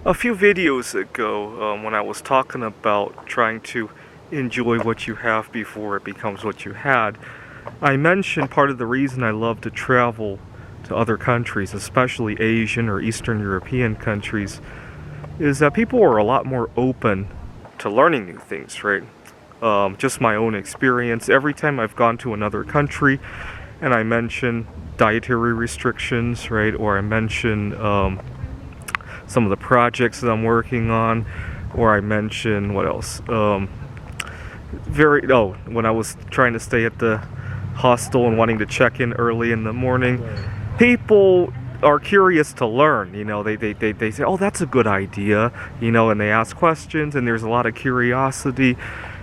A few videos ago, when I was talking about trying to enjoy what you have before it becomes what you had, I mentioned part of the reason I love to travel to other countries, especially Asian or Eastern European countries, is that people are a lot more open to learning new things, right? Just my own experience, every time I've gone to another country and I mention dietary restrictions, right, or I mention some of the projects that I'm working on, or I mention what else? When I was trying to stay at the hostel and wanting to check in early in the morning, people are curious to learn. They say, "Oh, that's a good idea," and they ask questions, and there's a lot of curiosity.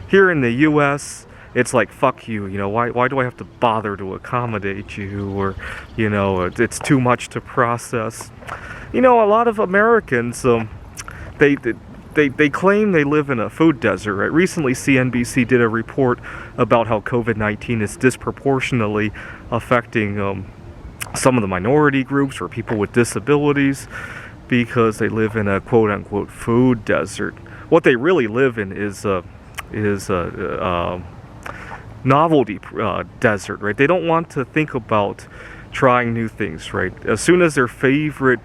Here in the U.S., it's like, fuck you, why do I have to bother to accommodate you, or, it's too much to process. A lot of Americans, they claim they live in a food desert, right? Recently, CNBC did a report about how COVID-19 is disproportionately affecting some of the minority groups or people with disabilities because they live in a quote-unquote food desert. What they really live in is a novelty desert, right? They don't want to think about trying new things, right? As soon as their favorite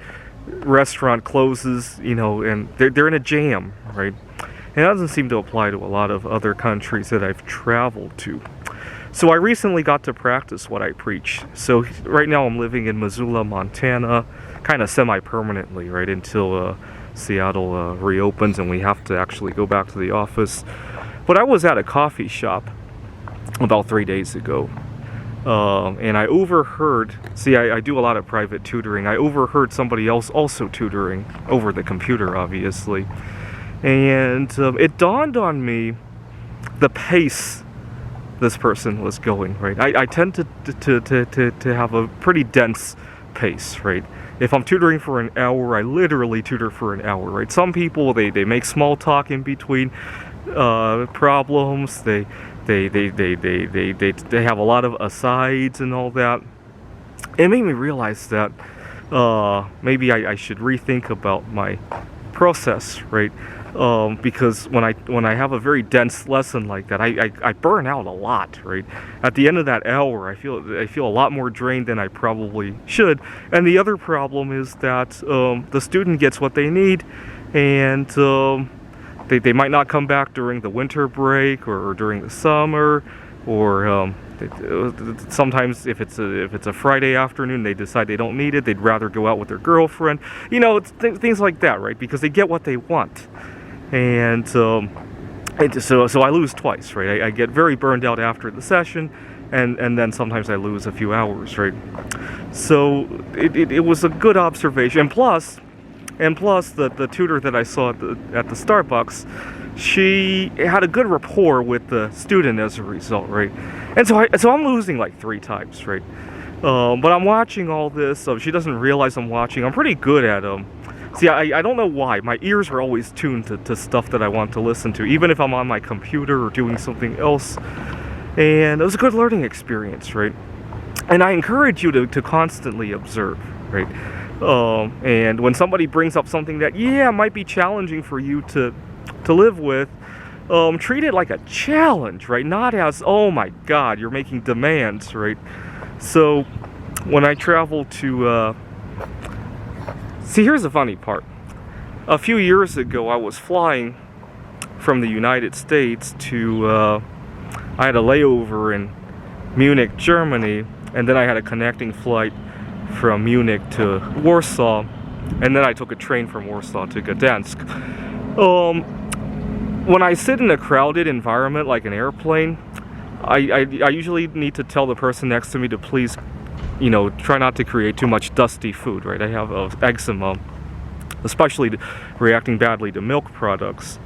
restaurant closes, and they're in a jam, right? And that doesn't seem to apply to a lot of other countries that I've traveled to. So I recently got to practice what I preach. So right now I'm living in Missoula, Montana, kind of semi-permanently, right, until Seattle reopens and we have to actually go back to the office. But I was at a coffee shop about 3 days ago, and I overheard, I do a lot of private tutoring, I overheard somebody else also tutoring over the computer, obviously, and it dawned on me the pace this person was going, right? I tend to have a pretty dense pace, right? If I'm tutoring for an hour, I literally tutor for an hour, right? Some people, they make small talk in between problems, they have a lot of asides and all that. It made me realize that maybe I should rethink about my process, right? Because when I have a very dense lesson like that, I burn out a lot, right? At the end of that hour, I feel a lot more drained than I probably should. And the other problem is that the student gets what they need, and they might not come back during the winter break or during the summer, or sometimes if it's a Friday afternoon, they decide they don't need it. They'd rather go out with their girlfriend. It's things like that, right? Because they get what they want, and so I lose twice, right? I get very burned out after the session, and then sometimes I lose a few hours, right? So it was a good observation, and plus the tutor that I saw at the Starbucks, she had a good rapport with the student as a result, right? And so I'm losing like 3 times, right? But I'm watching all this, so she doesn't realize I'm watching. I'm pretty good at I don't know why. My ears are always tuned to stuff that I want to listen to, even if I'm on my computer or doing something else. And it was a good learning experience, right? And I encourage you to constantly observe, right? And when somebody brings up something that, might be challenging for you to live with, treat it like a challenge, right? Not as, oh my God, you're making demands, right? So when I travel to, here's the funny part. A few years ago, I was flying from the United States to, I had a layover in Munich, Germany, and then I had a connecting flight from Munich to Warsaw, and then I took a train from Warsaw to Gdansk. When I sit in a crowded environment like an airplane, I usually need to tell the person next to me to please, try not to create too much dusty food, right? I have eczema, especially reacting badly to milk products,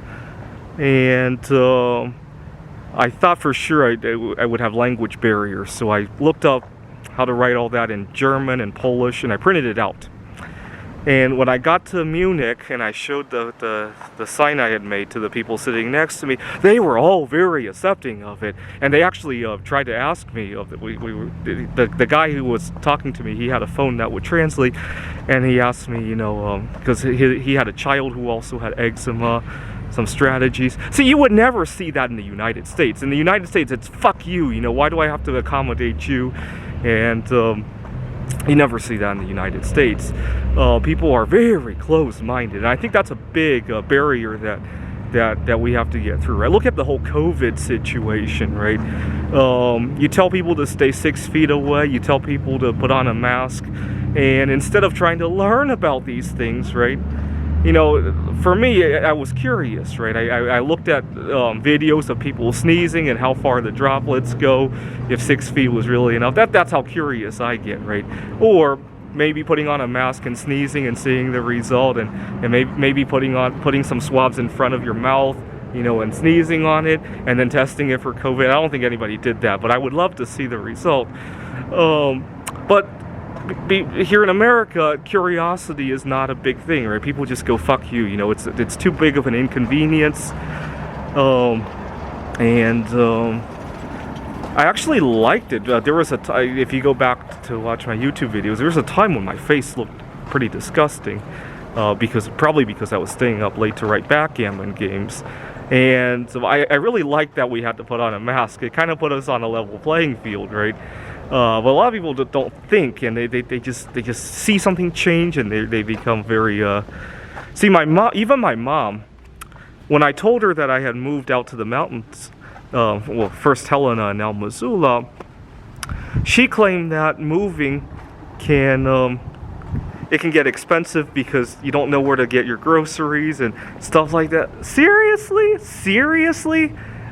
and I thought for sure I would have language barriers, so I looked up how to write all that in German and Polish, and I printed it out. And when I got to Munich and I showed the sign I had made to the people sitting next to me, they were all very accepting of it. And they actually tried to ask me, the guy who was talking to me, he had a phone that would translate, and he asked me, because he had a child who also had eczema, some strategies. See, you would never see that in the United States. In the United States, it's fuck you, why do I have to accommodate you? And you never see that in the United States. People are very close-minded, and I think that's a big barrier that we have to get through. Right? Look at the whole COVID situation, right? You tell people to stay 6 feet away, you tell people to put on a mask, and instead of trying to learn about these things, right? For me, I was curious, right? I looked at videos of people sneezing and how far the droplets go, if 6 feet was really enough. That's how curious I get, right? Or maybe putting on a mask and sneezing and seeing the result, and maybe putting some swabs in front of your mouth, and sneezing on it, and then testing it for COVID. I don't think anybody did that, but I would love to see the result. But here in America, curiosity is not a big thing, right? People just go, fuck you, it's too big of an inconvenience. I actually liked it. There was a time, if you go back to watch my YouTube videos, there was a time when my face looked pretty disgusting, probably because I was staying up late to write backgammon games. And so I really liked that we had to put on a mask. It kind of put us on a level playing field, right? But a lot of people don't think, and they just see something change, and they become very. See, even my mom, when I told her that I had moved out to the mountains, first Helena and now Missoula, she claimed that moving can get expensive because you don't know where to get your groceries and stuff like that. Seriously?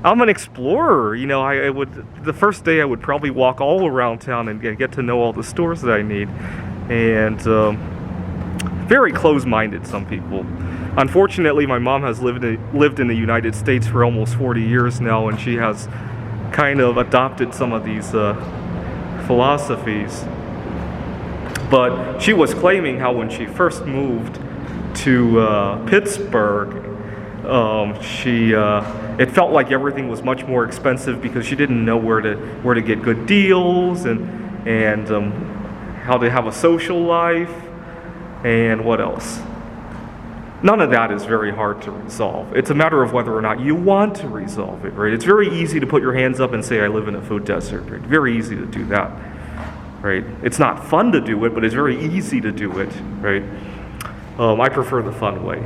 I'm an explorer, the first day I would probably walk all around town and get to know all the stores that I need. And very close-minded, some people. Unfortunately, my mom has lived in the United States for almost 40 years now, and she has kind of adopted some of these philosophies. But she was claiming how when she first moved to Pittsburgh, it felt like everything was much more expensive because she didn't know where to get good deals and how to have a social life and what else. None of that is very hard to resolve. It's a matter of whether or not you want to resolve it, right? It's very easy to put your hands up and say, I live in a food desert, right? Very easy to do that, right? It's not fun to do it, but it's very easy to do it, right? I prefer the fun way.